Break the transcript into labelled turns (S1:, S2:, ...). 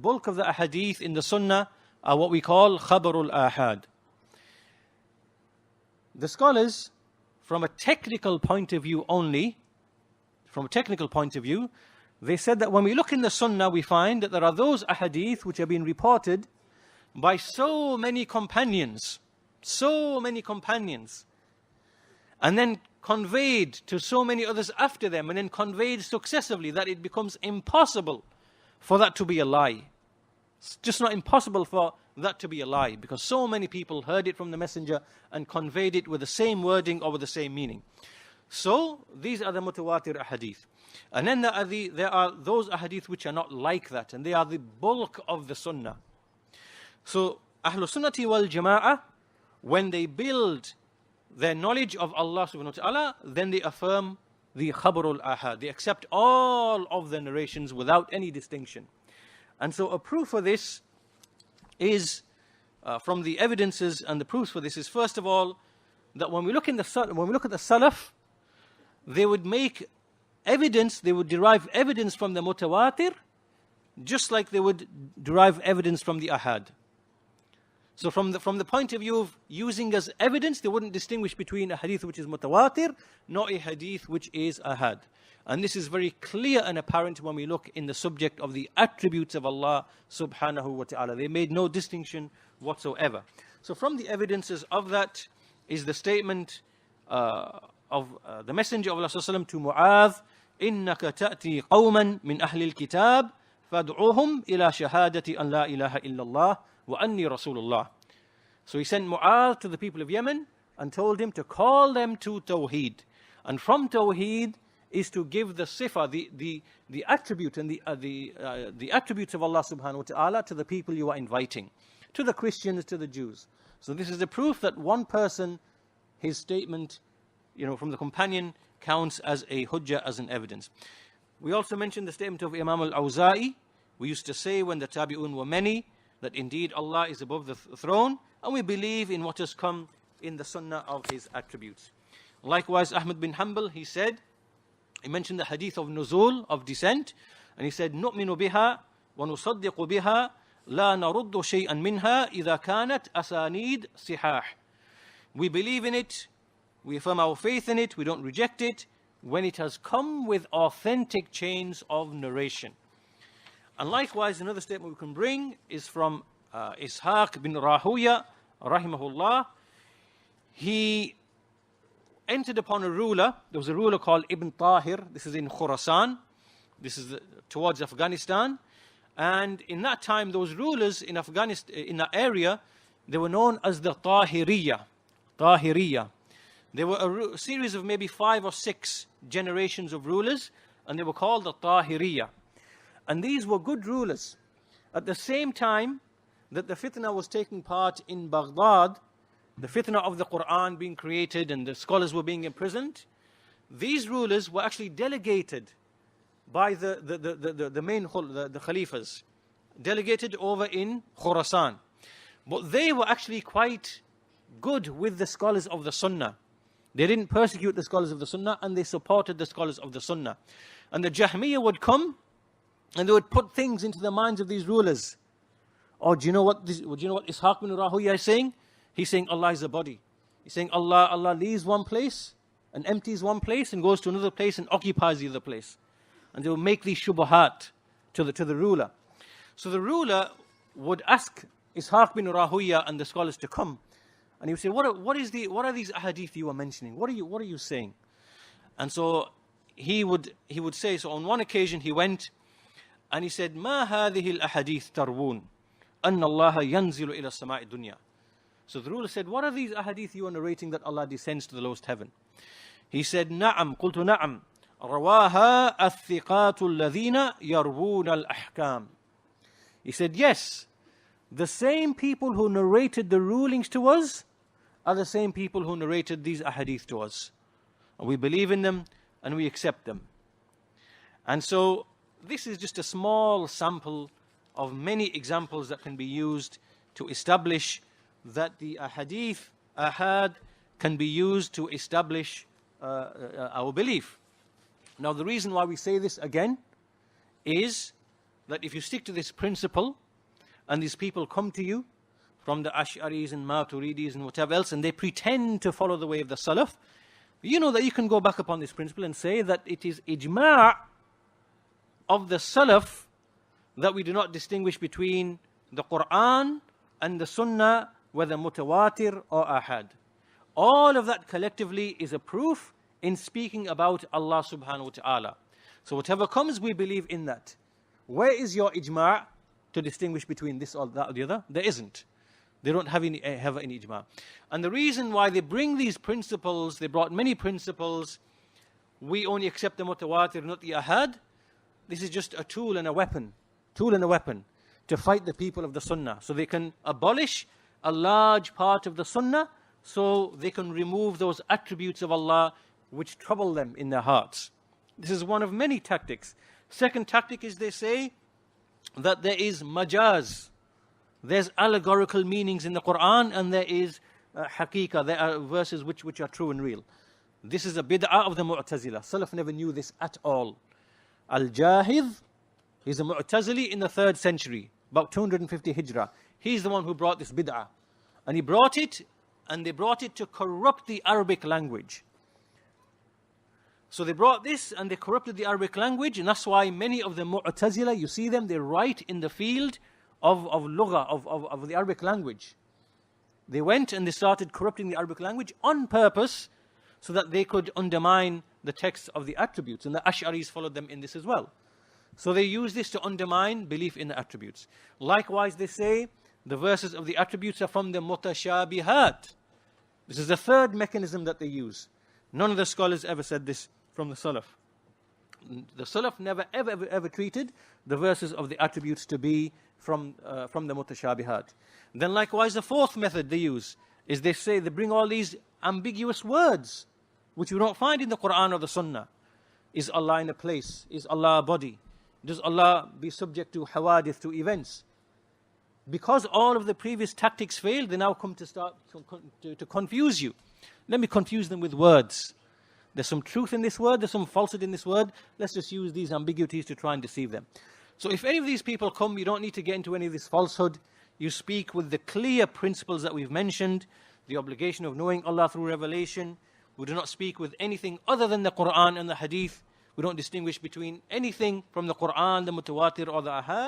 S1: bulk of the ahadith in the sunnah are what we call khabarul ahad. The scholars, from a technical point of view only, they said that when we look in the sunnah, we find that there are those ahadith which have been reported by so many companions, and then conveyed to so many others after them, and then conveyed successively that it becomes impossible for that to be a lie. It's just not impossible for that to be a lie, because so many people heard it from the messenger and conveyed it with the same wording or with the same meaning. So these are the mutawatir ahadith. And then there are those ahadith which are not like that, and they are the bulk of the sunnah. So Ahlul Sunnati wal Jama'ah, when they build their knowledge of Allah subhanahu wa ta'ala, then they affirm the khabarul ahad. They accept all of the narrations without any distinction. And so a proof for this is, from the evidences and the proofs for this is, first of all, that when we look at the Salaf, they would make evidence, they would derive evidence from the mutawatir, just like they would derive evidence from the ahad. So from the point of view of using as evidence, they wouldn't distinguish between a hadith which is mutawatir, nor a hadith which is ahad. And this is very clear and apparent when we look in the subject of the attributes of Allah subhanahu wa ta'ala. They made no distinction whatsoever. So from the evidences of that is the statement of the Messenger of Allah sallallahu to Mu'adh, إِنَّكَ تَأْتِي قَوْمًا مِنْ أَهْلِ الْكِتَابِ فَادْعُوهُمْ إِلَى شَهَادَةِ أَنْ لَا إِلَهَ إِلَّا اللَّهِ وَأَنِّي رَسُولُ اللَّهِ. So he sent Mu'adh to the people of Yemen and told him to call them to Tawheed. And from Tawheed is to give the sifa, the attribute and the attributes of Allah subhanahu wa ta'ala to the people you are inviting, to the Christians, to the Jews. So this is the proof that one person, his statement, from the companion, counts as a hujjah, as an evidence. We also mentioned the statement of Imam al-Awza'i. We used to say when the tabi'un were many, that indeed Allah is above the throne, and we believe in what has come in the sunnah of his attributes. Likewise, Ahmad bin Hanbal, he mentioned the hadith of nuzul, of descent, and he said, نُؤْمِنُ بِهَا وَنُصَدِّقُ بِهَا لَا نَرُدُّ شَيْئًا مِنْهَا إِذَا كَانَتْ أَسَانِيد صِحَاحٍ. We believe in it, we affirm our faith in it, we don't reject it, when it has come with authentic chains of narration. And likewise, another statement we can bring is from Ishaq bin Rahuya, rahimahullah. He entered upon a ruler. There was a ruler called Ibn Tahir. This is in Khurasan. This is towards Afghanistan. And in that time, those rulers in Afghanistan, in that area, they were known as the Tahiriyya. There were a series of maybe 5 or 6 generations of rulers, and they were called the Tahiriyya. And these were good rulers. At the same time that the fitna was taking part in Baghdad, the fitna of the Quran being created and the scholars were being imprisoned, these rulers were actually delegated by the Khalifas, delegated over in Khurasan. But they were actually quite good with the scholars of the Sunnah. They didn't persecute the scholars of the Sunnah, and they supported the scholars of the Sunnah. And the Jahmiyyah would come and they would put things into the minds of these rulers. Oh, do you know what Ishaq bin Rahuya is saying? He's saying Allah is a body. He's saying Allah leaves one place and empties one place and goes to another place and occupies the other place. And they will make these shubahat to the ruler. So the ruler would ask Ishaq bin Rahuya and the scholars to come, and he would say, what are these ahadith you are mentioning? What are you saying? And so he would say, so on one occasion he went and he said, ما هذه الأحاديث تروون أن الله ينزل إلى السماء الدنيا. So the ruler said, what are these ahadith you are narrating that Allah descends to the lowest heaven? He said, نعم قلت نعم رواها الثقات الذين يروون الأحكام. He said, yes, the same people who narrated the rulings to us are the same people who narrated these ahadith to us. And we believe in them and we accept them. And so this is just a small sample of many examples that can be used to establish that the ahad can be used to establish our belief. Now the reason why we say this again is that if you stick to this principle, and these people come to you from the Asharis and Maturidis and whatever else, and they pretend to follow the way of the Salaf, you know that you can go back upon this principle and say that it is ijma' of the Salaf that we do not distinguish between the Quran and the Sunnah, whether mutawatir or ahad. All of that collectively is a proof in speaking about Allah subhanahu wa ta'ala. So whatever comes, we believe in that. Where is your ijma' to distinguish between this or that or the other? There isn't. They don't have any ijma'. And the reason why they bring these principles, they brought many principles, we only accept the mutawatir, not the ahad. This is just a tool and a weapon to fight the people of the sunnah. So they can abolish a large part of the sunnah, so they can remove those attributes of Allah which trouble them in their hearts. This is one of many tactics. Second tactic is they say that there is majaz. There's allegorical meanings in the Quran, and there is haqiqah. There are verses which are true and real. This is a bid'ah of the Mu'tazila. Salaf never knew this at all. Al-Jahidh, he's a Mu'tazili in the 3rd century, about 250 Hijrah. He's the one who brought this bid'ah. And he brought it, and they brought it to corrupt the Arabic language. So they brought this and they corrupted the Arabic language, and that's why many of the Mu'tazila, you see them, they write in the field of lugha, of the Arabic language. They went and they started corrupting the Arabic language on purpose so that they could undermine the text of the attributes. And the Asharis followed them in this as well. So they use this to undermine belief in the attributes. Likewise, they say the verses of the attributes are from the mutashabihat. This is the third mechanism that they use. None of the scholars ever said this from the Salaf. The Salaf never ever treated the verses of the attributes to be from the mutashabihat. Then likewise the fourth method they use is they say, they bring all these ambiguous words which you don't find in the Quran or the Sunnah. Is Allah in a place? Is Allah a body? Does Allah be subject to hawadith, to events? Because all of the previous tactics failed, they now come to start to confuse you. Let me confuse them with words. There's some truth in this word, there's some falsehood in this word. Let's just use these ambiguities to try and deceive them. So if any of these people come, you don't need to get into any of this falsehood. You speak with the clear principles that we've mentioned, the obligation of knowing Allah through revelation. We do not speak with anything other than the Quran and the Hadith. We don't distinguish between anything from the Quran, the Mutawatir or the Ahad.